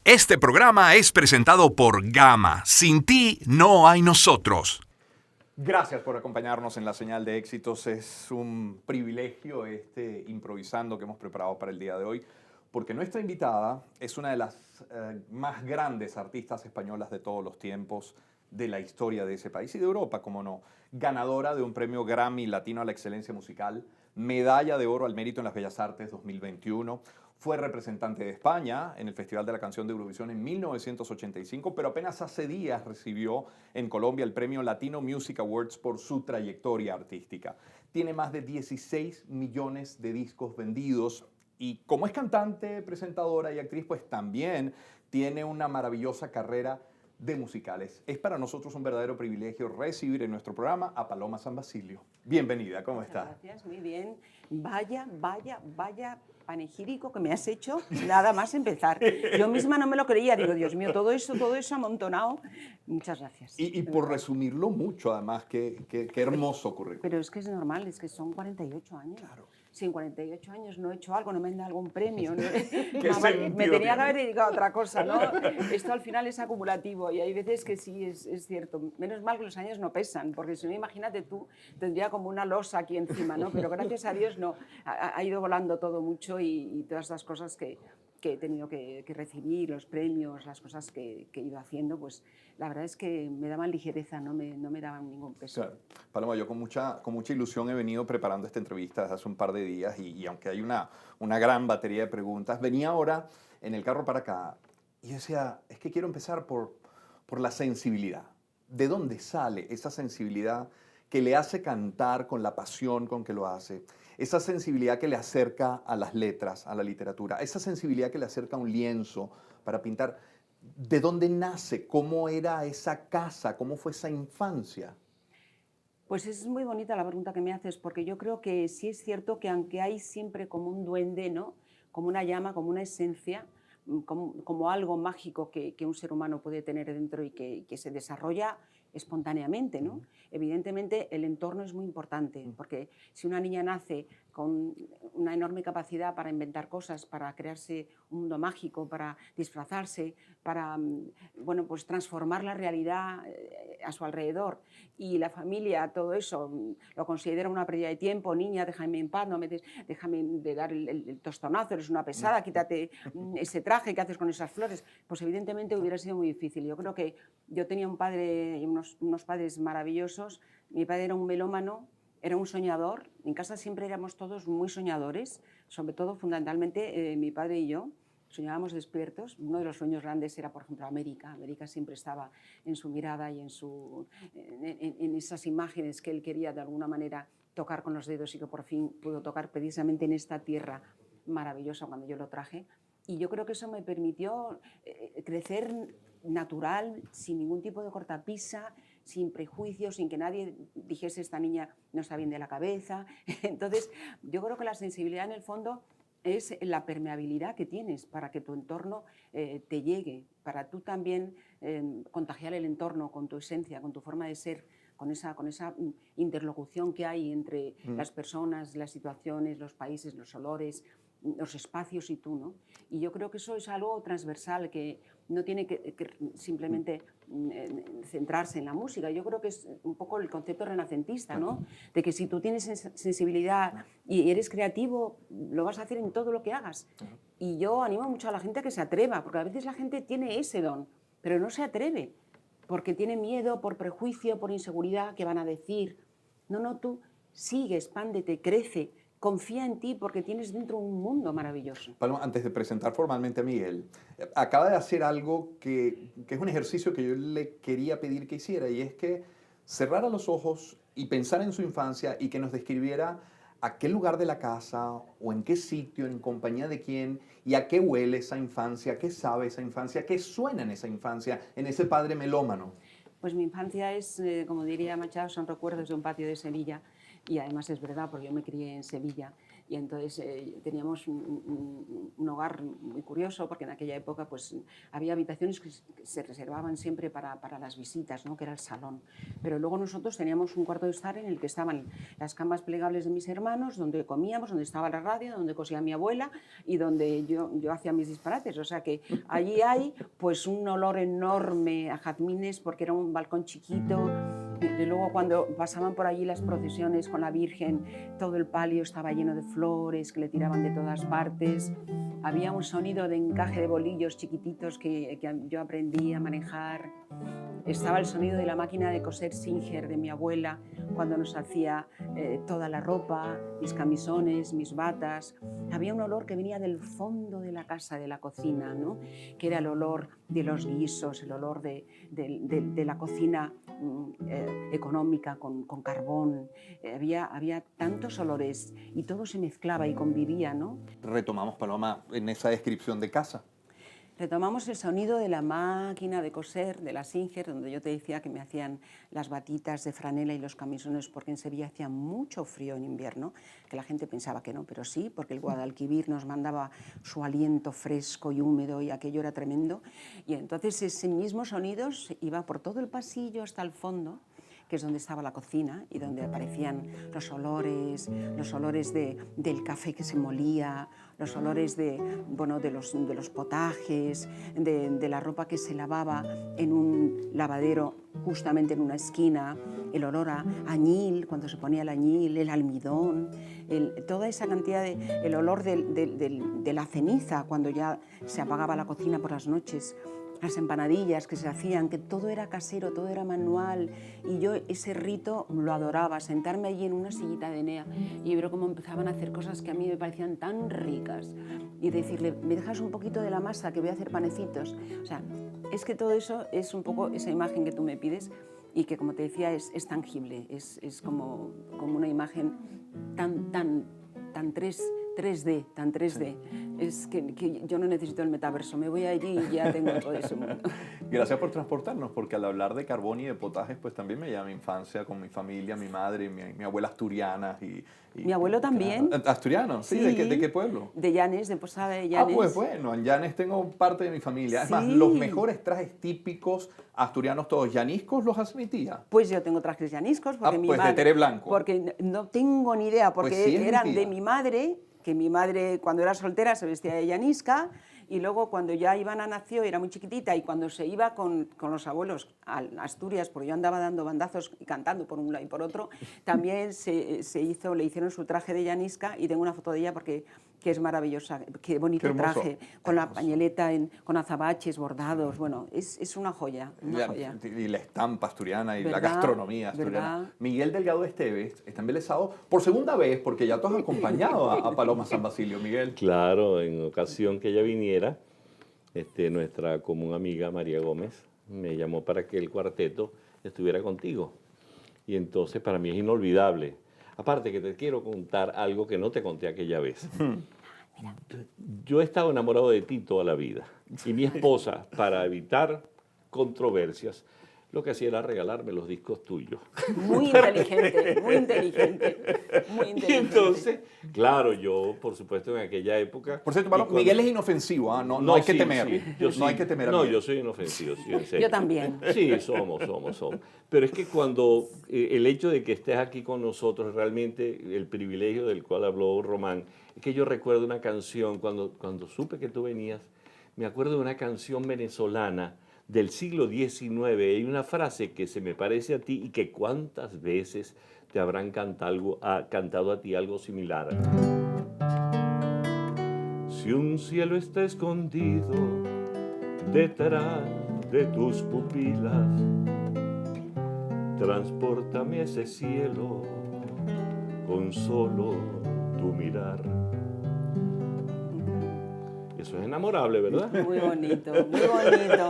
Este programa es presentado por Gama. Sin ti no hay nosotros. Gracias por acompañarnos en la señal de éxitos. Es un privilegio improvisando que hemos preparado para el día de hoy, porque nuestra invitada es una de las más grandes artistas españolas de todos los tiempos, de la historia de ese país y de Europa, como no. Ganadora de un premio Grammy Latino a la excelencia musical, medalla de oro al mérito en las Bellas Artes 2021. Fue representante de España en el Festival de la Canción de Eurovisión en 1985, pero apenas hace días recibió en Colombia el premio Latino Music Awards por su trayectoria artística. Tiene más de 16 millones de discos vendidos y como es cantante, presentadora y actriz, pues también tiene una maravillosa carrera de musicales. Es para nosotros un verdadero privilegio recibir en nuestro programa a Paloma San Basilio. Bienvenida, ¿cómo está? Gracias, muy bien. Vaya panegírico que me has hecho nada más empezar. Yo misma no me lo creía, digo, Dios mío, todo eso amontonado. Muchas gracias. Y por resumirlo mucho, además, qué hermoso currículum. Pero es que es normal, es que son 48 años. Claro. Si en 48 años no he hecho algo, no me han dado algún premio, ¿no? Me tenía que haber dedicado a otra cosa, ¿no? Esto al final es acumulativo y hay veces que sí, es cierto. Menos mal que los años no pesan, porque si no, imagínate tú, tendría como una losa aquí encima, ¿no? Pero gracias a Dios no, ha ido volando todo mucho y todas las cosas que he tenido que recibir, los premios, las cosas que he ido haciendo, pues la verdad es que me daban ligereza, no me daban ningún peso. Claro. Paloma, yo con mucha ilusión he venido preparando esta entrevista desde hace un par de días y aunque hay una gran batería de preguntas, venía ahora en el carro para acá y decía, es que quiero empezar por la sensibilidad. ¿De dónde sale esa sensibilidad que le hace cantar con la pasión con que lo hace? Esa sensibilidad que le acerca a las letras, a la literatura, esa sensibilidad que le acerca a un lienzo para pintar. ¿De dónde nace? ¿Cómo era esa casa? ¿Cómo fue esa infancia? Pues es muy bonita la pregunta que me haces, porque yo creo que sí es cierto que aunque hay siempre como un duende, ¿no? Como una llama, como una esencia, como algo mágico que un ser humano puede tener dentro y que se desarrolla espontáneamente, ¿no? Evidentemente el entorno es muy importante, porque si una niña nace con una enorme capacidad para inventar cosas, para crearse un mundo mágico, para disfrazarse, para bueno, pues transformar la realidad a su alrededor, y la familia todo eso lo considera una pérdida de tiempo, niña, déjame en paz, déjame de dar el tostonazo, eres una pesada, quítate ese traje, ¿qué haces con esas flores? Pues evidentemente hubiera sido muy difícil. Yo creo que yo tenía un padre y unos padres maravillosos. Mi padre era un melómano, era un soñador. En casa siempre éramos todos muy soñadores, sobre todo fundamentalmente mi padre y yo. Soñábamos despiertos. Uno de los sueños grandes era, por ejemplo, América. América siempre estaba en su mirada y en esas imágenes que él quería de alguna manera tocar con los dedos y que por fin pudo tocar precisamente en esta tierra maravillosa cuando yo lo traje. Y yo creo que eso me permitió crecer natural, sin ningún tipo de cortapisa, sin prejuicios, sin que nadie dijese esta niña no está bien de la cabeza. Entonces, yo creo que la sensibilidad en el fondo es la permeabilidad que tienes para que tu entorno te llegue, para tú también contagiar el entorno con tu esencia, con tu forma de ser, con esa interlocución que hay entre las personas, las situaciones, los países, los olores, los espacios y tú, ¿no? Y yo creo que eso es algo transversal que no tiene que simplemente centrarse en la música. Yo creo que es un poco el concepto renacentista, ¿no? De que si tú tienes sensibilidad y eres creativo, lo vas a hacer en todo lo que hagas. Y yo animo mucho a la gente a que se atreva, porque a veces la gente tiene ese don, pero no se atreve, porque tiene miedo, por prejuicio, por inseguridad, que van a decir. No, tú sigue, expándete, crece, confía en ti porque tienes dentro un mundo maravilloso. Paloma, antes de presentar formalmente a Miguel, acaba de hacer algo que es un ejercicio que yo le quería pedir que hiciera, y es que cerrara los ojos y pensara en su infancia y que nos describiera a qué lugar de la casa o en qué sitio, en compañía de quién, y a qué huele esa infancia, qué sabe esa infancia, qué suena en esa infancia, en ese padre melómano. Pues mi infancia es, como diría Machado, son recuerdos de un patio de Sevilla. Y además es verdad, porque yo me crié en Sevilla. Y entonces teníamos un hogar muy curioso, porque en aquella época pues, había habitaciones que se reservaban siempre para las visitas, ¿no? Que era el salón. Pero luego nosotros teníamos un cuarto de estar en el que estaban las camas plegables de mis hermanos, donde comíamos, donde estaba la radio, donde cosía mi abuela y donde yo hacía mis disparates. O sea que allí hay pues un olor enorme a jazmines, porque era un balcón chiquito. Y luego cuando pasaban por allí las procesiones con la Virgen, todo el palio estaba lleno de flores que le tiraban de todas partes. Había un sonido de encaje de bolillos chiquititos que yo aprendí a manejar. Estaba el sonido de la máquina de coser Singer de mi abuela cuando nos hacía toda la ropa, mis camisones, mis batas. Había un olor que venía del fondo de la casa, de la cocina, ¿no? Que era el olor de los guisos, el olor de la cocina económica con carbón. Había tantos olores y todo se mezclaba y convivía, ¿no? Retomamos, Paloma, en esa descripción de casa. Retomamos el sonido de la máquina de coser, de la Singer, donde yo te decía que me hacían las batitas de franela y los camisones, porque en Sevilla hacía mucho frío en invierno, que la gente pensaba que no, pero sí, porque el Guadalquivir nos mandaba su aliento fresco y húmedo y aquello era tremendo. Y entonces ese mismo sonido iba por todo el pasillo hasta el fondo, que es donde estaba la cocina y donde aparecían los olores del café que se molía, los olores de los potajes, de la ropa que se lavaba en un lavadero justamente en una esquina, el olor a añil, cuando se ponía el añil, el almidón, toda esa cantidad el olor de la ceniza cuando ya se apagaba la cocina por las noches, las empanadillas que se hacían, que todo era casero, todo era manual, y yo ese rito lo adoraba, sentarme allí en una sillita de Enea y ver cómo empezaban a hacer cosas que a mí me parecían tan ricas y decirle, ¿me dejas un poquito de la masa que voy a hacer panecitos? O sea, es que todo eso es un poco esa imagen que tú me pides y que, como te decía, es tangible, es como una imagen tan 3D, tan 3D. Es que yo no necesito el metaverso, me voy allí y ya tengo todo ese mundo. Gracias por transportarnos, porque al hablar de carbón y de potajes, pues también me lleva a mi infancia con mi familia, mi madre, mi abuela asturiana. Mi abuelo también. ¿Asturiano? Sí. ¿De qué pueblo? De Llanes, de Posada de Llanes. Ah, pues bueno, en Llanes tengo parte de mi familia. Es Sí. más, los mejores trajes típicos asturianos, todos llaniscos, los hace mi tía. Pues yo tengo trajes llaniscos, porque mi pues madre... de Tere Blanco. Porque no tengo ni idea, porque Pues sí, eran mi tía. de mi madre, que mi madre cuando era soltera se vestía de llanisca, y luego cuando ya Ivana nació era muy chiquitita, y cuando se iba con los abuelos a Asturias, porque yo andaba dando bandazos y cantando por un lado y por otro, también le hicieron su traje de llanisca, y tengo una foto de ella porque que es maravillosa, qué bonito traje, con la pañoleta con azabaches bordados, bueno, es una joya, una joya. Y la estampa asturiana y la ¿Verdad? gastronomía asturiana. ¿Verdad? Miguel Delgado Esteves está embelesado por segunda vez, porque ya tú has acompañado a Paloma San Basilio, Miguel. Claro, en ocasión que ella viniera, nuestra común amiga María Gómez me llamó para que el cuarteto estuviera contigo. Y entonces para mí es inolvidable. Aparte que te quiero contar algo que no te conté aquella vez. Yo he estado enamorado de ti toda la vida. Y mi esposa, para evitar controversias, lo que hacía era regalarme los discos tuyos. Muy inteligente, muy inteligente, muy inteligente. Y entonces, claro, yo, por supuesto, en aquella época... Por cierto, Paloma, Miguel es inofensivo, ¿ah? No hay que sí, temer. sí, yo no hay que temer a No, Miguel. yo soy inofensivo, sí, en serio. Yo también. Sí, somos. Pero es que cuando el hecho de que estés aquí con nosotros, realmente el privilegio del cual habló Román, es que yo recuerdo una canción, cuando supe que tú venías, me acuerdo de una canción venezolana del siglo XIX. Hay una frase que se me parece a ti y que cuántas veces te habrán cantado a ti algo similar. Si un cielo está escondido detrás de tus pupilas, transpórtame a ese cielo con solo tu mirar. Eso es enamorable, ¿verdad? Muy bonito, muy bonito.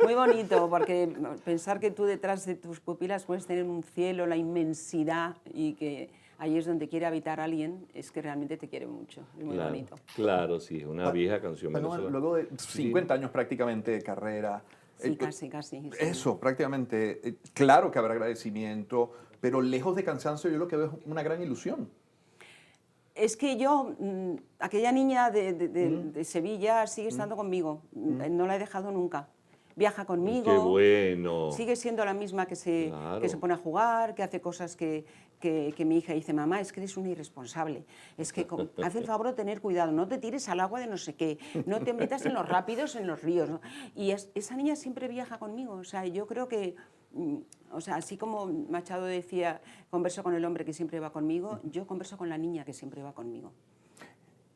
Muy bonito, porque pensar que tú detrás de tus pupilas puedes tener un cielo, la inmensidad, y que ahí es donde quiere habitar alguien, es que realmente te quiere mucho. Es muy bonito. Claro, sí, es una vieja canción venezolana. Luego de 50 años prácticamente de carrera. Sí, casi. Sí. Eso, prácticamente. Claro que habrá agradecimiento, pero lejos de cansancio yo lo que veo es una gran ilusión. Es que yo, aquella niña de Sevilla sigue estando conmigo, no la he dejado nunca. Viaja conmigo. ¡Qué bueno! Sigue siendo la misma que se Claro. pone a jugar, que hace cosas que mi hija dice, mamá, es que eres una irresponsable, es que haz el favor de tener cuidado, no te tires al agua de no sé qué, no te metas en los rápidos, en los ríos, ¿no? Y esa niña siempre viaja conmigo, o sea, yo creo que, o sea, así como Machado decía, converso con el hombre que siempre va conmigo, yo converso con la niña que siempre va conmigo.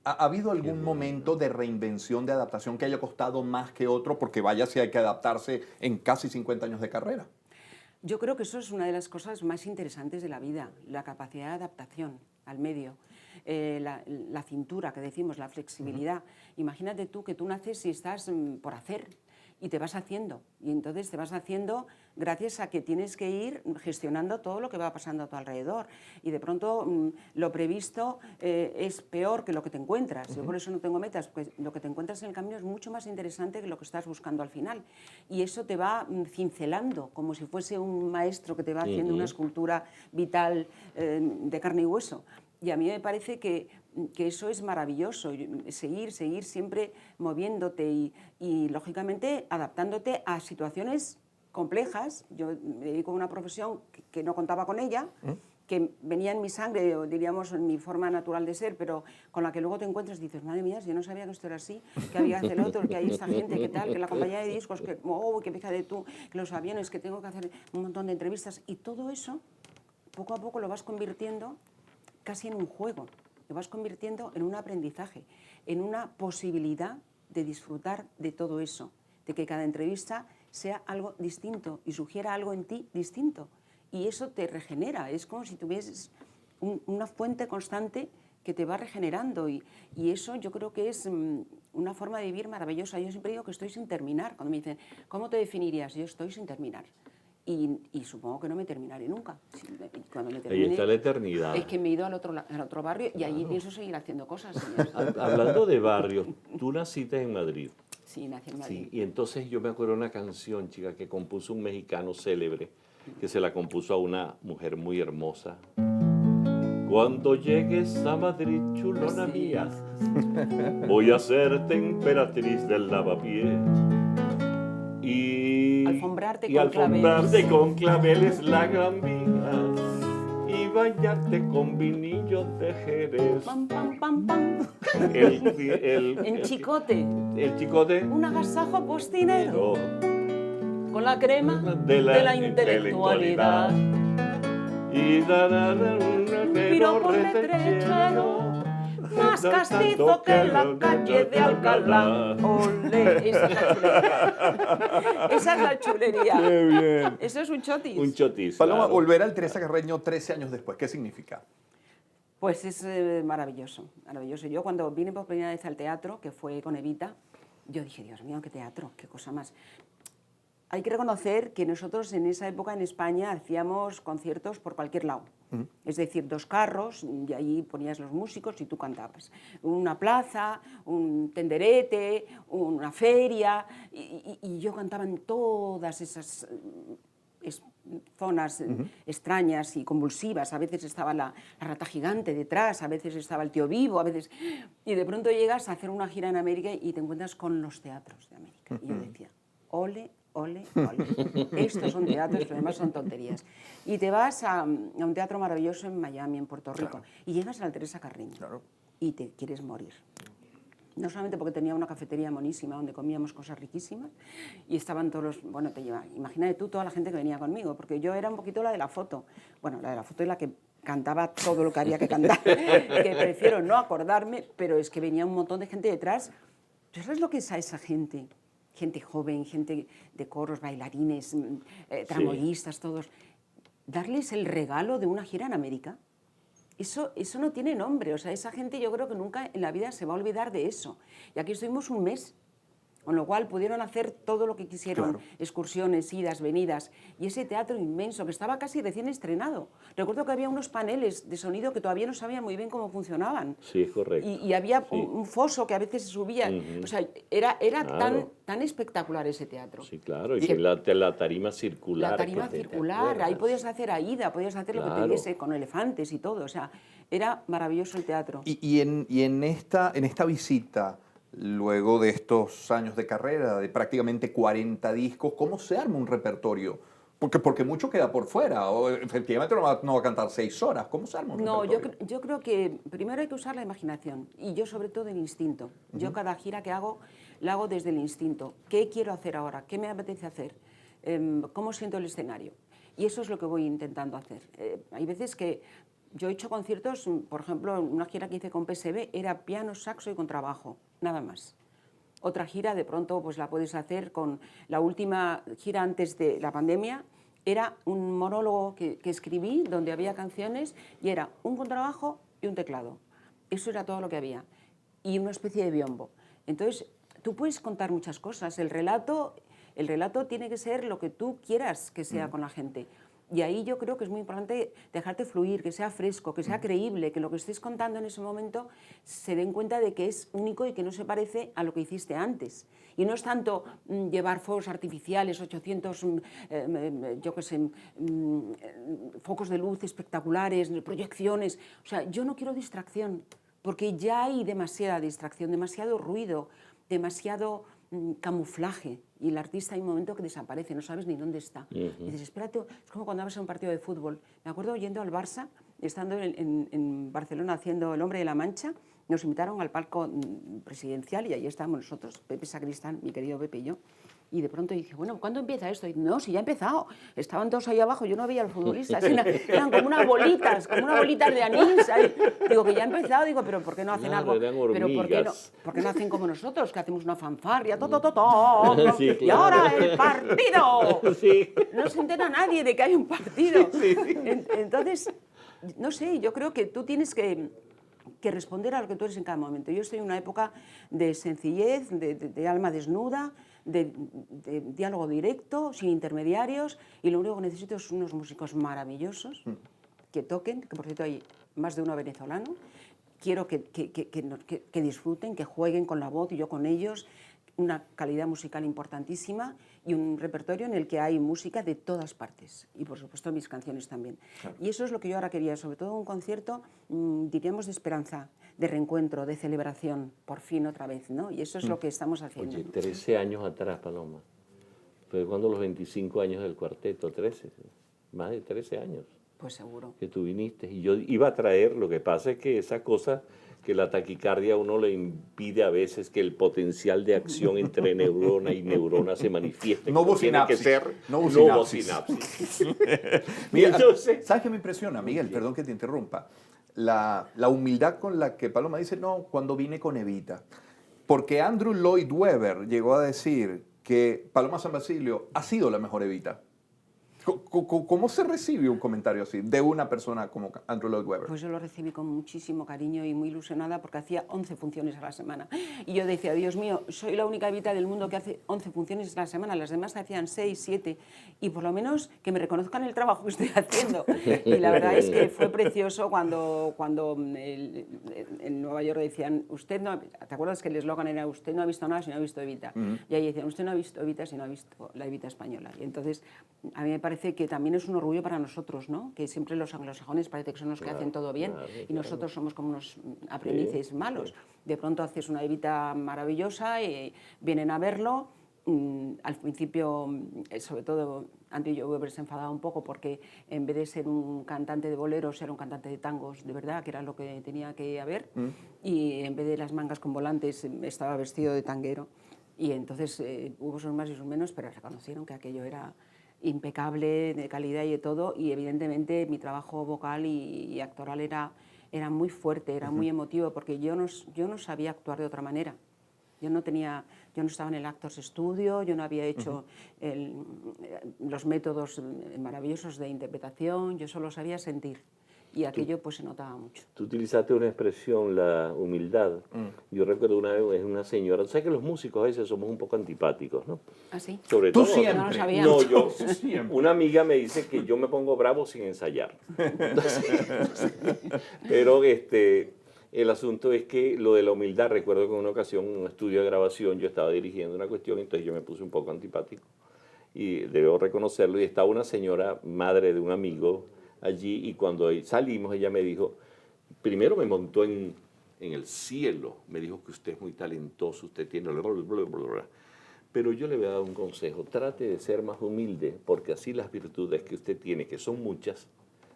¿Ha habido algún momento de reinvención, de adaptación que haya costado más que otro? Porque vaya si hay que adaptarse en casi 50 años de carrera. Yo creo que eso es una de las cosas más interesantes de la vida, la capacidad de adaptación al medio, la cintura que decimos, la flexibilidad. Imagínate tú que tú naces y estás por hacer y te vas haciendo, y entonces te vas haciendo gracias a que tienes que ir gestionando todo lo que va pasando a tu alrededor, y de pronto lo previsto es peor que lo que te encuentras. Yo por eso no tengo metas, porque lo que te encuentras en el camino es mucho más interesante que lo que estás buscando al final, y eso te va cincelando como si fuese un maestro que te va haciendo una escultura vital de carne y hueso. Y a mí me parece que eso es maravilloso, seguir siempre moviéndote y lógicamente adaptándote a situaciones complejas. Yo me dedico a una profesión que no contaba con ella, que venía en mi sangre, o diríamos en mi forma natural de ser, pero con la que luego te encuentras y dices, madre mía, yo no sabía que esto era así, que había el otro, que hay esta gente, que tal, que la compañía de discos, que fíjate tú, que los aviones, que tengo que hacer un montón de entrevistas, y todo eso, poco a poco lo vas convirtiendo casi en un juego, lo vas convirtiendo en un aprendizaje, en una posibilidad de disfrutar de todo eso, de que cada entrevista sea algo distinto y sugiera algo en ti distinto. Y eso te regenera, es como si tuvieses una fuente constante que te va regenerando, y eso yo creo que es una forma de vivir maravillosa. Yo siempre digo que estoy sin terminar. Cuando me dicen, ¿cómo te definirías? Yo estoy sin terminar. Y supongo que no me terminaré nunca. Cuando me termine, Ahí está la eternidad. es que me he ido al otro barrio y allí pienso seguir haciendo cosas. Hablando de barrios, tú naciste en Madrid. Sí, nací en Madrid. Sí, y entonces yo me acuerdo de una canción, chica, que compuso un mexicano célebre, que se la compuso a una mujer muy hermosa. Cuando llegues a Madrid, chulona mía, voy a ser emperatriz del lavapiés. Alfombrarte con claveles la gran vía, y bañarte con vinillos de Jerez. Pam, pam, pam, pam. En chicote. El chicote. Un agasajo postinero con la crema de la intelectualidad. Y Suspiro por retrechero, más castizo que la calle de Alcalá. Olé, esa es la chulería. Esa es la chulería. Qué bien. Eso es un chotis. Un chotis. Paloma, claro. volver al Teresa Carreño 13 años después, ¿qué significa? Pues es maravilloso, maravilloso. Yo cuando vine por primera vez al teatro, que fue con Evita, yo dije, Dios mío, qué teatro, qué cosa más. Hay que reconocer que nosotros en esa época en España hacíamos conciertos por cualquier lado. Es decir, 2 carros y ahí ponías los músicos y tú cantabas. Una plaza, un tenderete, una feria, y yo cantaba en todas esas zonas extrañas y convulsivas. A veces estaba la rata gigante detrás, a veces estaba el tío vivo, a veces... Y de pronto llegas a hacer una gira en América y te encuentras con los teatros de América. Y yo decía, ole, ole, ole. Estos son teatros, pero además son tonterías. Y te vas a un teatro maravilloso en Miami, en Puerto Rico, y llegas al Teresa Carreño y te quieres morir. No solamente porque tenía una cafetería monísima donde comíamos cosas riquísimas y estaban todos los... Bueno, imagínate tú toda la gente que venía conmigo, porque yo era un poquito la de la foto. Bueno, la de la foto es la que cantaba todo lo que había que cantar, que prefiero no acordarme, pero es que venía un montón de gente detrás. ¿Tú sabes lo que es a esa gente? Gente joven, gente de coros, bailarines, tramoyistas, todos. Darles el regalo de una gira en América. Eso no tiene nombre, o sea, esa gente yo creo que nunca en la vida se va a olvidar de eso. Y aquí estuvimos un mes. con lo cual pudieron hacer todo lo que quisieron, Claro. excursiones, idas, venidas, y ese teatro inmenso que estaba casi recién estrenado. Recuerdo que había unos paneles de sonido que todavía no sabían muy bien cómo funcionaban. Sí, es correcto. Y había Sí. un foso que a veces se subía. O sea, era Claro. tan espectacular ese teatro. Sí, claro, y Sí. que la tarima circular. La tarima ¿te circular, ahí acuerdas? podías hacer Aida, podías hacer lo que te Claro. diese con elefantes y todo. O sea, era maravilloso el teatro. Y en esta visita, luego de estos años de carrera, de prácticamente 40 discos, ¿cómo se arma un repertorio? Porque mucho queda por fuera, o efectivamente no va a cantar 6 horas. ¿Cómo se arma un No, repertorio? yo creo que primero hay que usar la imaginación y yo sobre todo el instinto. Yo cada gira que hago, la hago desde el instinto. ¿Qué quiero hacer ahora? ¿Qué me apetece hacer? ¿Cómo siento el escenario? Y eso es lo que voy intentando hacer. Hay veces que yo he hecho conciertos, por ejemplo, una gira que hice con PSB era piano, saxo y contrabajo, nada más. Otra gira de pronto pues la puedes hacer con la última gira antes de la pandemia, era un monólogo que escribí donde había canciones y era un contrabajo y un teclado. Eso era todo lo que había. Y una especie de biombo. Entonces, tú puedes contar muchas cosas. El relato tiene que ser lo que tú quieras que sea con la gente. Y ahí yo creo que es muy importante dejarte fluir, que sea fresco, que sea creíble, que lo que estés contando en ese momento se den cuenta de que es único y que no se parece a lo que hiciste antes. Y no es tanto llevar fuegos artificiales, 800, yo qué sé, focos de luz espectaculares, proyecciones. O sea, yo no quiero distracción, porque ya hay demasiada distracción, demasiado ruido, demasiado camuflaje, y el artista hay un momento que desaparece, no sabes ni dónde está. Y dices, espérate, es como cuando vas a un partido de fútbol. Me acuerdo yendo al Barça, estando en Barcelona haciendo El Hombre de la Mancha, nos invitaron al palco presidencial y ahí estábamos nosotros, Pepe Sacristán, mi querido Pepe y yo. Y de pronto dije, bueno, ¿cuándo empieza esto? Y no, si ya ha empezado. Estaban todos ahí abajo, yo no veía a los futbolistas, eran como unas bolitas de anís. Ahí. Digo, que ya ha empezado, digo, pero ¿por qué no hacen Claro, algo? eran Pero hormigas. ¿por qué no hacen como nosotros, que hacemos una fanfarria, Sí, y claro. ahora el partido? Sí. No se entera nadie de que hay un partido. Entonces, no sé, yo creo que tú tienes que responder a lo que tú eres en cada momento. Yo estoy en una época de sencillez, de alma desnuda, de diálogo directo, sin intermediarios, y lo único que necesito es unos músicos maravillosos que toquen, que por cierto hay más de uno venezolano. Quiero que disfruten, que jueguen con la voz y yo con ellos, una calidad musical importantísima y un repertorio en el que hay música de todas partes y por supuesto mis canciones también. Claro. Y eso es lo que yo ahora quería, sobre todo un concierto, diríamos, de esperanza, de reencuentro, de celebración, por fin otra vez, ¿no? Y eso es lo que estamos haciendo. Oye, 13 años atrás, Paloma, fue cuando los 25 años del cuarteto, 13, más de 13 años. Pues seguro. Que tú viniste y yo iba a traer, lo que pasa es que esa cosa que la taquicardia a uno le impide a veces que el potencial de acción entre neurona y neurona se manifieste. No hubo tiene que sinapsis. ser. No hubo No hubo sinapsis. sinapsis. Mira, Entonces, ¿sabes qué me impresiona, Miguel? Perdón que te interrumpa. La humildad con la que Paloma dice, no, cuando vine con Evita. Porque Andrew Lloyd Webber llegó a decir que Paloma San Basilio ha sido la mejor Evita. ¿Cómo se recibe un comentario así de una persona como Andrew Lloyd Webber? Pues yo lo recibí con muchísimo cariño y muy ilusionada porque hacía 11 funciones a la semana. Y yo decía, Dios mío, soy la única Evita del mundo que hace 11 funciones a la semana, las demás hacían 6, 7, y por lo menos que me reconozcan el trabajo que estoy haciendo. Y la verdad es que fue precioso cuando en Nueva York decían, usted no, ¿te acuerdas que el eslogan era usted no ha visto nada si no ha visto Evita? Y ahí decían, usted no ha visto Evita si no ha visto la Evita española. Y entonces a mí me parece que también es un orgullo para nosotros, ¿no? Que siempre los anglosajones parece que son los que hacen todo bien y nosotros somos como unos aprendices malos. De pronto haces una Evita maravillosa y vienen a verlo. Al principio, sobre todo, Andrew Lloyd Webber se enfadaba un poco porque en vez de ser un cantante de boleros era un cantante de tangos, de verdad, que era lo que tenía que haber, y en vez de las mangas con volantes estaba vestido de tanguero. Y entonces hubo sus más y sus menos, pero reconocieron que aquello era impecable, de calidad y de todo, y evidentemente mi trabajo vocal y actoral era muy fuerte, era muy emotivo, porque yo no sabía actuar de otra manera. Yo no estaba en el Actors Studio, yo no había hecho los métodos maravillosos de interpretación, yo solo sabía sentir. y aquello pues se notaba mucho. Tú utilizaste una expresión, la humildad. Yo recuerdo una vez una señora, tú sabes que los músicos a veces somos un poco antipáticos, ¿no? ¿Ah, sí? Sobre Tú todo, siempre. No lo sabía. No, yo, Siempre. una amiga me dice que yo me pongo bravo sin ensayar. Pero el asunto es que lo de la humildad, recuerdo que en una ocasión, en un estudio de grabación, yo estaba dirigiendo una cuestión, entonces yo me puse un poco antipático. Y debo reconocerlo, y estaba una señora, madre de un amigo, allí, y cuando salimos, ella me dijo, primero me montó en el cielo, me dijo que usted es muy talentoso, usted tiene... bla, bla, bla, bla. Pero yo le voy a dar un consejo, trate de ser más humilde, porque así las virtudes que usted tiene, que son muchas,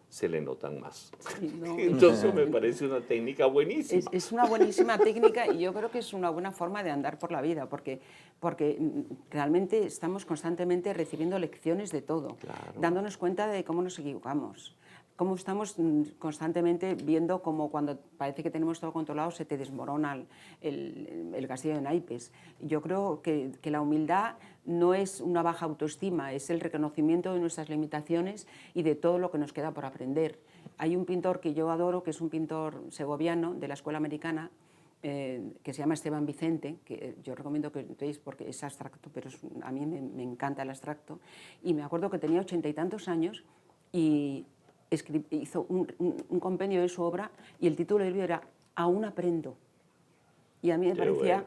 se le notan más. Sí, no, Entonces me parece una técnica buenísima. es una buenísima técnica y yo creo que es una buena forma de andar por la vida, porque realmente estamos constantemente recibiendo lecciones de todo, Claro. dándonos cuenta de cómo nos equivocamos, cómo estamos constantemente viendo cómo cuando parece que tenemos todo controlado se te desmorona el castillo de naipes. Yo creo que la humildad no es una baja autoestima, es el reconocimiento de nuestras limitaciones y de todo lo que nos queda por aprender. Hay un pintor que yo adoro, que es un pintor segoviano de la escuela americana, que se llama Esteban Vicente, que yo recomiendo que veáis porque es abstracto, pero a mí me encanta el abstracto. Y me acuerdo que tenía 80 y tantos años y hizo un compendio de su obra y el título del libro era Aún aprendo. Y a mí me parecía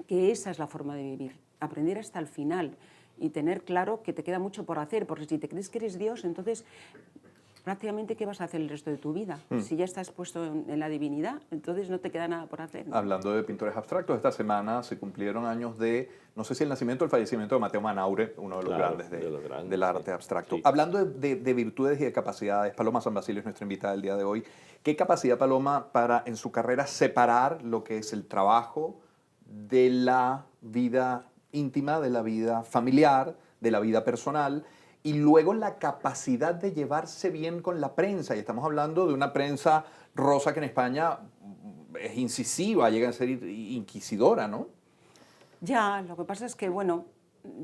que esa es la forma de vivir, aprender hasta el final y tener claro que te queda mucho por hacer, porque si te crees que eres Dios, entonces prácticamente ¿qué vas a hacer el resto de tu vida? Si ya estás puesto en la divinidad, entonces no te queda nada por hacer, ¿no? Hablando de pintores abstractos, esta semana se cumplieron años de, no sé si el nacimiento o el fallecimiento de Mateo Manaure, uno de los Claro, grandes, de los grandes, del arte sí. abstracto. Sí. Hablando de virtudes y de capacidades, Paloma San Basilio es nuestra invitada del día de hoy. ¿Qué capacidad, Paloma, para en su carrera separar lo que es el trabajo de la vida íntima, de la vida familiar, de la vida personal? Y luego la capacidad de llevarse bien con la prensa. Y estamos hablando de una prensa rosa que en España es incisiva, llega a ser inquisidora, ¿no? Ya, lo que pasa es que, bueno,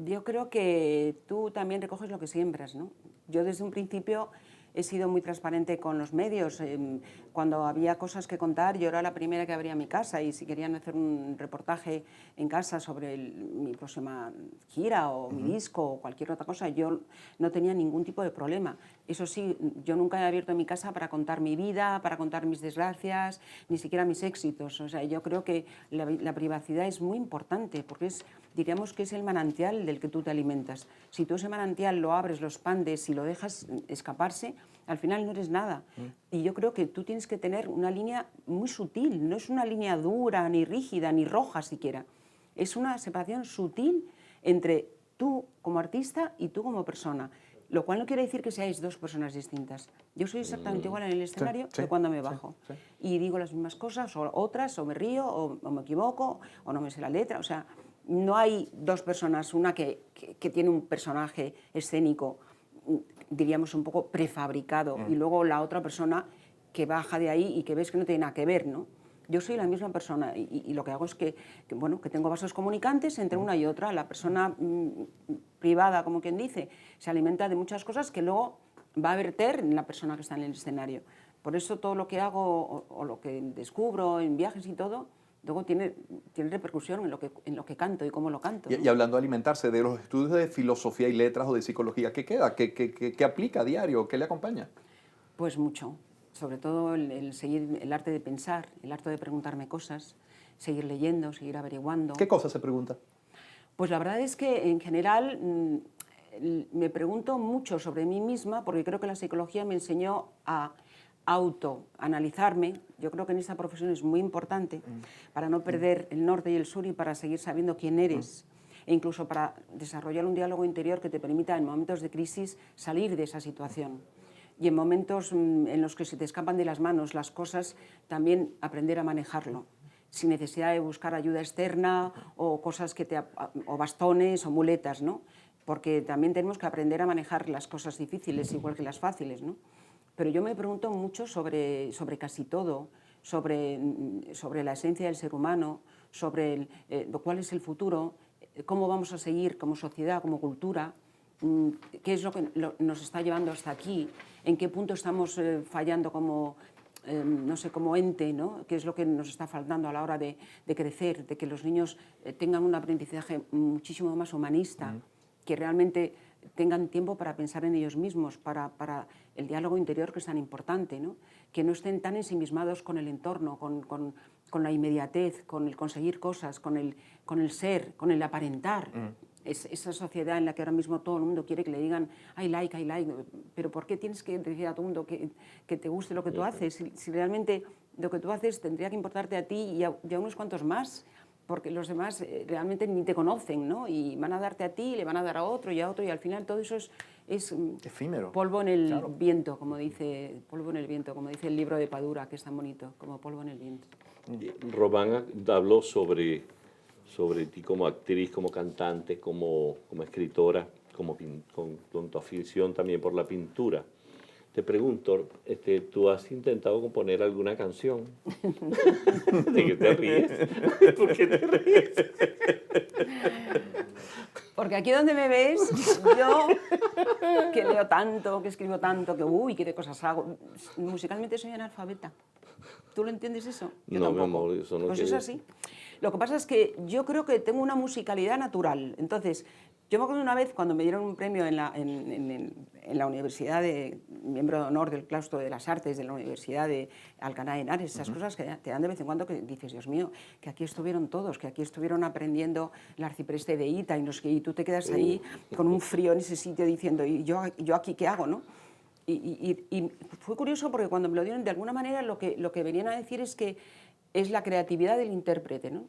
yo creo que tú también recoges lo que siembras, ¿no? Yo desde un principio he sido muy transparente con los medios. Cuando había cosas que contar, yo era la primera que abría mi casa y si querían hacer un reportaje en casa sobre mi próxima gira o mi disco o cualquier otra cosa, yo no tenía ningún tipo de problema. Eso sí, yo nunca he abierto mi casa para contar mi vida, para contar mis desgracias, ni siquiera mis éxitos. O sea, yo creo que la privacidad es muy importante porque diríamos que es el manantial del que tú te alimentas. Si tú ese manantial lo abres, lo expandes y lo dejas escaparse, al final no eres nada. Y yo creo que tú tienes que tener una línea muy sutil, no es una línea dura, ni rígida, ni roja siquiera. Es una separación sutil entre tú como artista y tú como persona. Lo cual no quiere decir que seáis dos personas distintas. Yo soy exactamente igual en el escenario que cuando me bajo. Y digo las mismas cosas, o otras, o me río, o me equivoco, o no me sé la letra. O sea, no hay dos personas, una que tiene un personaje escénico, diríamos un poco prefabricado, y luego la otra persona que baja de ahí y que ves que no tiene nada que ver, ¿no? Yo soy la misma persona y lo que hago es que tengo vasos comunicantes entre una y otra. La persona privada, como quien dice, se alimenta de muchas cosas que luego va a verter en la persona que está en el escenario. Por eso todo lo que hago o lo que descubro en viajes y todo, luego tiene repercusión en lo que canto y cómo lo canto, ¿no? Y hablando de alimentarse, de los estudios de filosofía y letras o de psicología, ¿qué queda? ¿Qué aplica a diario? ¿Qué le acompaña? Pues mucho. Sobre todo el seguir el arte de pensar, el arte de preguntarme cosas, seguir leyendo, seguir averiguando. ¿Qué cosas se pregunta? Pues la verdad es que en general me pregunto mucho sobre mí misma porque creo que la psicología me enseñó a autoanalizarme. Yo creo que en esta profesión es muy importante para no perder el norte y el sur y para seguir sabiendo quién eres. E incluso para desarrollar un diálogo interior que te permita en momentos de crisis salir de esa situación. Y en momentos en los que se te escapan de las manos las cosas, también aprender a manejarlo, sin necesidad de buscar ayuda externa o cosas o bastones o muletas, ¿no? Porque también tenemos que aprender a manejar las cosas difíciles igual que las fáciles, ¿no? Pero yo me pregunto mucho sobre casi todo, sobre la esencia del ser humano, sobre cuál es el futuro, cómo vamos a seguir como sociedad, como cultura. qué es lo que nos está llevando hasta aquí, en qué punto estamos fallando como, no sé, como ente, ¿no? Qué es lo que nos está faltando a la hora de crecer, de que los niños tengan un aprendizaje muchísimo más humanista, que realmente tengan tiempo para pensar en ellos mismos, para el diálogo interior, que es tan importante, ¿no? Que no estén tan ensimismados con el entorno, con la inmediatez, con el conseguir cosas, con el ser, con el aparentar. Esa sociedad en la que ahora mismo todo el mundo quiere que le digan I like, pero ¿por qué tienes que decir a todo el mundo que te guste lo que tú haces? Si realmente lo que tú haces tendría que importarte a ti y a unos cuantos más, porque los demás realmente ni te conocen, ¿no? Y van a darte a ti, le van a dar a otro, y al final todo eso es efímero. Polvo en el viento, como dice, polvo en el viento, como dice el libro de Padura, que es tan bonito, como polvo en el viento. Román habló sobre ti como actriz, como cantante, como escritora, con tu afición también por la pintura. Te pregunto, ¿tú has intentado componer alguna canción? ¿De qué te ríes? ¿Por qué te ríes? Porque aquí donde me ves, yo que leo tanto, que escribo tanto, que uy, qué de cosas hago, musicalmente soy analfabeta. ¿Tú lo entiendes eso? Yo no, tampoco. mi amor, eso no pues quiere es así. Lo que pasa es que yo creo que tengo una musicalidad natural. Entonces, yo me acuerdo una vez cuando me dieron un premio en la universidad, miembro de honor del claustro de las artes de la Universidad de Alcalá de Henares, esas cosas que te dan de vez en cuando, que dices, Dios mío, que aquí estuvieron todos, que aquí estuvieron aprendiendo el arcipreste de Ita, y tú te quedas ahí con un frío en ese sitio diciendo, ¿y yo aquí qué hago, no? Y fue curioso porque cuando me lo dieron, de alguna manera lo que venían a decir es que es la creatividad del intérprete, ¿no?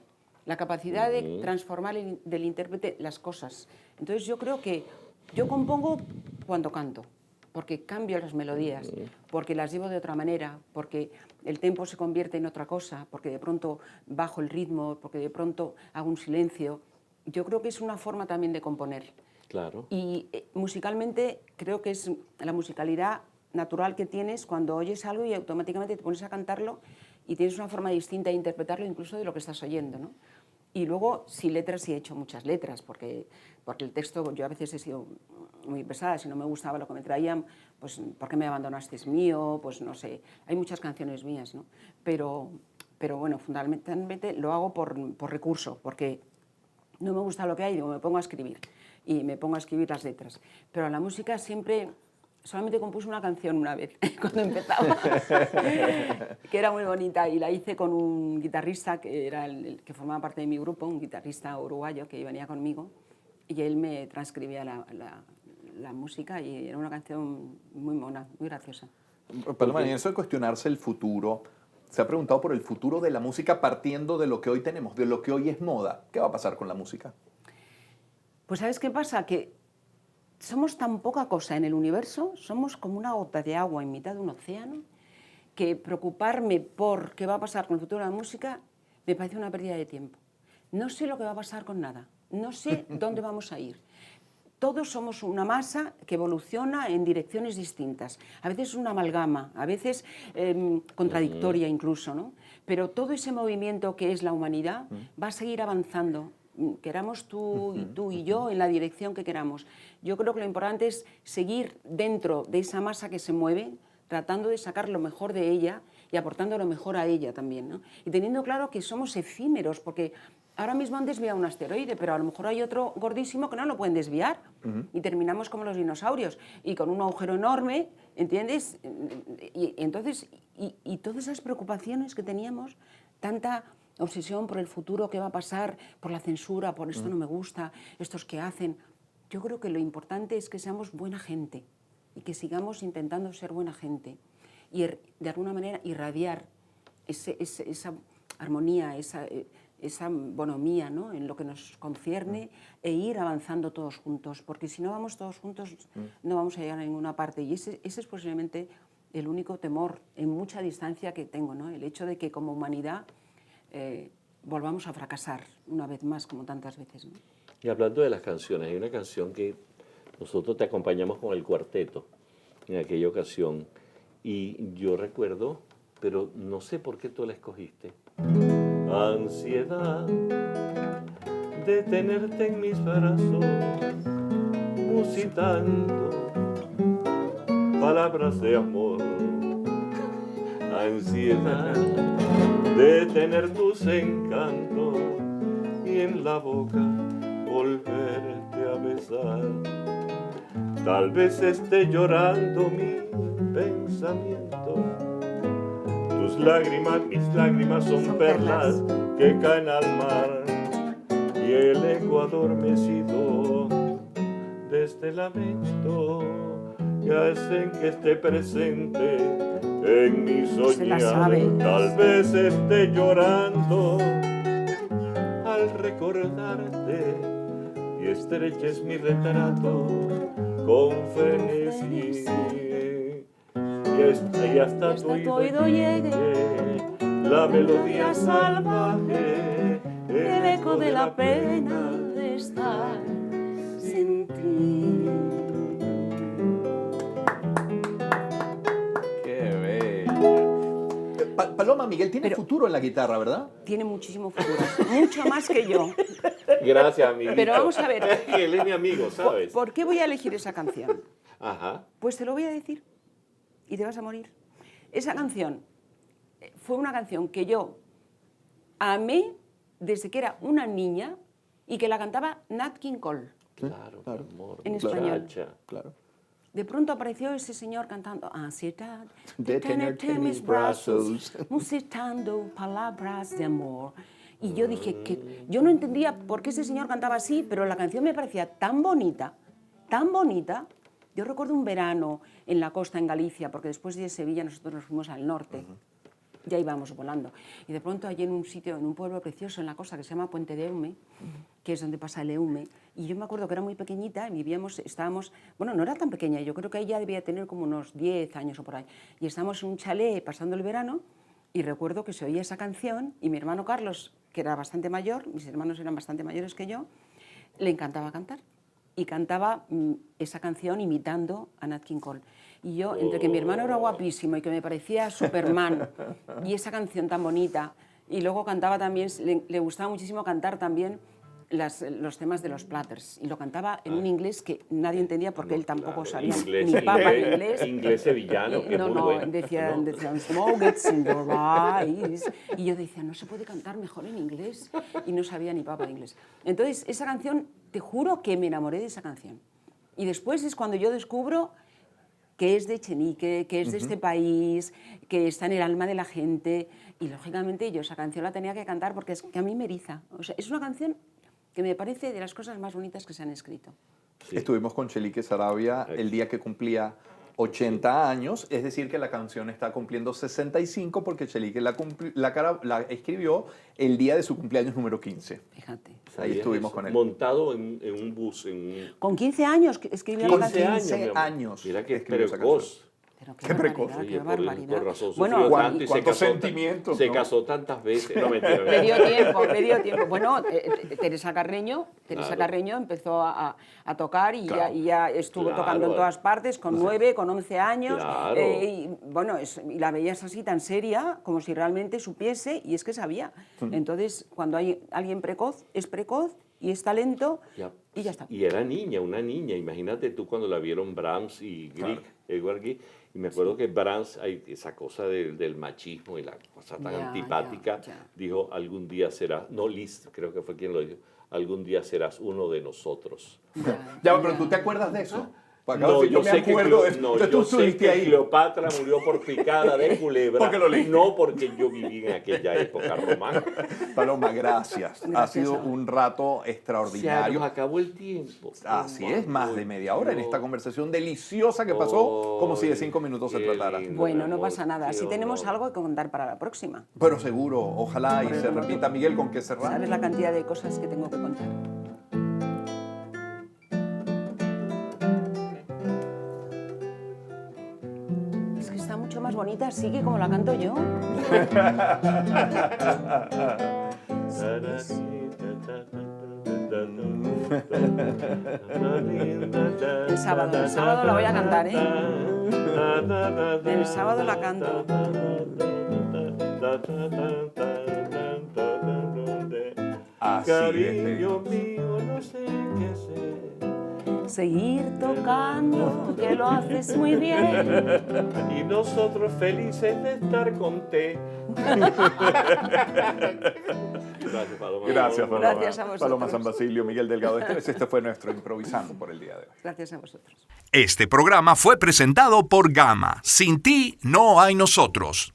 La capacidad de transformar del intérprete las cosas. Entonces yo creo que yo compongo cuando canto, porque cambio las melodías, porque las llevo de otra manera, porque el tempo se convierte en otra cosa, porque de pronto bajo el ritmo, porque de pronto hago un silencio. Yo creo que es una forma también de componer. Claro. Y musicalmente creo que es la musicalidad natural que tienes cuando oyes algo y automáticamente te pones a cantarlo y tienes una forma distinta de interpretarlo incluso de lo que estás oyendo, ¿no? Y luego, sí, letras, sí he hecho muchas letras, porque el texto, yo a veces he sido muy pesada, si no me gustaba lo que me traían, pues ¿por qué me abandonaste es mío? Pues no sé, hay muchas canciones mías, ¿no? Pero bueno, fundamentalmente lo hago por recurso, porque no me gusta lo que hay, digo, me pongo a escribir, y me pongo a escribir las letras. Pero la música siempre... Solamente compuse una canción una vez, cuando empezaba, que era muy bonita, y la hice con un guitarrista que era el que formaba parte de mi grupo, un guitarrista uruguayo que venía conmigo, y él me transcribía la música, y era una canción muy mona, muy graciosa. Paloma, en eso de cuestionarse el futuro, se ha preguntado por el futuro de la música partiendo de lo que hoy tenemos, de lo que hoy es moda. ¿Qué va a pasar con la música? Pues ¿sabes qué pasa? Que somos tan poca cosa en el universo, somos como una gota de agua en mitad de un océano, que preocuparme por qué va a pasar con el futuro de la música me parece una pérdida de tiempo. No sé lo que va a pasar con nada, no sé dónde vamos a ir. Todos somos una masa que evoluciona en direcciones distintas. A veces una amalgama, a veces contradictoria incluso, ¿no? Pero todo ese movimiento que es la humanidad va a seguir avanzando, queramos tú y yo, en la dirección que queramos. Yo creo que lo importante es seguir dentro de esa masa que se mueve, tratando de sacar lo mejor de ella y aportando lo mejor a ella también, ¿no? Y teniendo claro que somos efímeros, porque ahora mismo han desviado un asteroide, pero a lo mejor hay otro gordísimo que no lo pueden desviar, y terminamos como los dinosaurios, y con un agujero enorme, ¿entiendes? Y entonces, y todas esas preocupaciones que teníamos, tanta obsesión por el futuro, qué va a pasar, por la censura, por esto no me gusta, estos que hacen. Yo creo que lo importante es que seamos buena gente y que sigamos intentando ser buena gente y de alguna manera irradiar esa armonía, esa bonomía, ¿no?, en lo que nos concierne, e ir avanzando todos juntos, porque si no vamos todos juntos no vamos a llegar a ninguna parte, y ese es posiblemente el único temor en mucha distancia que tengo, ¿no?, el hecho de que como humanidad volvamos a fracasar una vez más, como tantas veces, ¿no? Y hablando de las canciones, hay una canción que nosotros te acompañamos con el cuarteto en aquella ocasión, y yo recuerdo, pero no sé por qué tú la escogiste. Ansiedad de tenerte en mis brazos, musitando palabras de amor, ansiedad de tener tus encantos y en la boca volverte a besar. Tal vez esté llorando mi pensamiento, tus lágrimas, mis lágrimas son perlas que caen al mar y el eco adormecido de este lamento que hacen que esté presente en mi Se la soñar. sabe. Tal vez esté llorando al recordarte y estreches mi retrato con frenesí. Y hasta tu oído llegue la melodía salvaje, el eco de la pena de estar sin ti. ¡Qué bello! Paloma, Miguel tiene futuro en la guitarra, ¿verdad? Tiene muchísimo futuro, mucho más que yo. Gracias, amiguito. Pero vamos a ver. Él es mi amigo, ¿sabes? ¿Por qué voy a elegir esa canción? Ajá. Pues te lo voy a decir y te vas a morir. Esa canción fue una canción que yo amé desde que era una niña y que la cantaba Nat King Cole. Claro, claro. mi amor, En muchacha. español. Claro. De pronto apareció ese señor cantando ansiedad De tenerte en mis brazos, musitando palabras de amor. Y yo dije que yo no entendía por qué ese señor cantaba así, pero la canción me parecía tan bonita, tan bonita. Yo recuerdo un verano en la costa, en Galicia, porque después de Sevilla nosotros nos fuimos al norte. Ya íbamos volando. Y de pronto allí en un sitio, en un pueblo precioso en la costa que se llama Puente de Eume, que es donde pasa el Eume, y yo me acuerdo que era muy pequeñita, y estábamos, bueno, no era tan pequeña, yo creo que ella debía tener como unos 10 años o por ahí, y estábamos en un chalet pasando el verano, y recuerdo que se oía esa canción, y mi hermano Carlos, que era bastante mayor, mis hermanos eran bastante mayores que yo, le encantaba cantar. Y cantaba esa canción imitando a Nat King Cole. Y yo, entre que mi hermano era guapísimo y que me parecía Superman, y esa canción tan bonita, y luego cantaba también, le gustaba muchísimo cantar también los temas de los Platters, y lo cantaba en un inglés que nadie entendía porque él tampoco sabía ni papa de inglés. Inglés sevillano, que es muy No, bueno. decían smoke gets in your eyes. Y yo decía, no se puede cantar mejor en inglés. Y no sabía ni papa de inglés. Entonces, esa canción, te juro que me enamoré de esa canción. Y después es cuando yo descubro que es de Echenique, que es de este país, que está en el alma de la gente. Y lógicamente yo esa canción la tenía que cantar porque es que a mí me eriza. O sea, es una canción que me parece de las cosas más bonitas que se han escrito. Sí. Estuvimos con Chelique Saravia el día que cumplía 80 años, es decir, que la canción está cumpliendo 65 porque Chelique la escribió el día de su cumpleaños número 15. Fíjate. Ahí estuvimos con él. Montado en un bus. Con 15 años escribió Con la canción. 15 mi amor. años Mira qué escribió esa precoz. Pero Qué precoz. barbaridad, Oye, qué barbaridad. por razón Bueno, sufrió tanto y se cuántos casó, sentimientos, se ¿no? casó tantas veces. No, mentira. me dio tiempo. Bueno, Teresa Carreño empezó a tocar y, Claro. ya estuvo Claro. tocando en todas partes, con 9, con 11 años. Claro. Y bueno, y la veías así tan seria, como si realmente supiese, y es que sabía. Entonces, cuando hay alguien precoz, es precoz y es talento, y ya está. Y era niña, una niña. Imagínate tú cuando la vieron Brahms y Grieg, Edward Grieg. Y me acuerdo que Brahms, hay esa cosa del machismo y la cosa tan Ya, antipática, ya. dijo, algún día serás, no Liszt, creo que fue quien lo dijo, algún día serás uno de nosotros. Ya, pero ¿tú te acuerdas de eso? Pues acabo No, de decir, yo me acuerdo de eso. no, Entonces yo tú sé estuviste que ahí. Cleopatra murió por picada de culebra. Porque lo leí. No porque yo viví en aquella época romana. Paloma, gracias. Ha Gracias, sido Saúl. un rato Se extraordinario. nos acabó el tiempo. Así es, más de media hora en Dios. esta conversación deliciosa que pasó, como si de 5 minutos se Qué tratara. lindo, Bueno, mi no amor, pasa nada. qué Si tenemos honor. algo que contar para la próxima. Pero seguro, ojalá y se repita. Miguel, ¿con qué cerrar? ¿Sabes la cantidad de cosas que tengo que contar? Es que está mucho más bonita así que como la canto yo. El sábado la voy a cantar, ¿eh? El sábado la canto. Así es. Cariño mío, no sé qué hacer. seguir tocando, que lo haces muy bien. Y nosotros felices de estar con té. Gracias, Paloma. Gracias, Paloma. Gracias a vosotros. Paloma San Basilio, Miguel Delgado Esteves. Este fue nuestro Improvisando por el día de hoy. Gracias a vosotros. Este programa fue presentado por Gama. Sin ti no hay nosotros.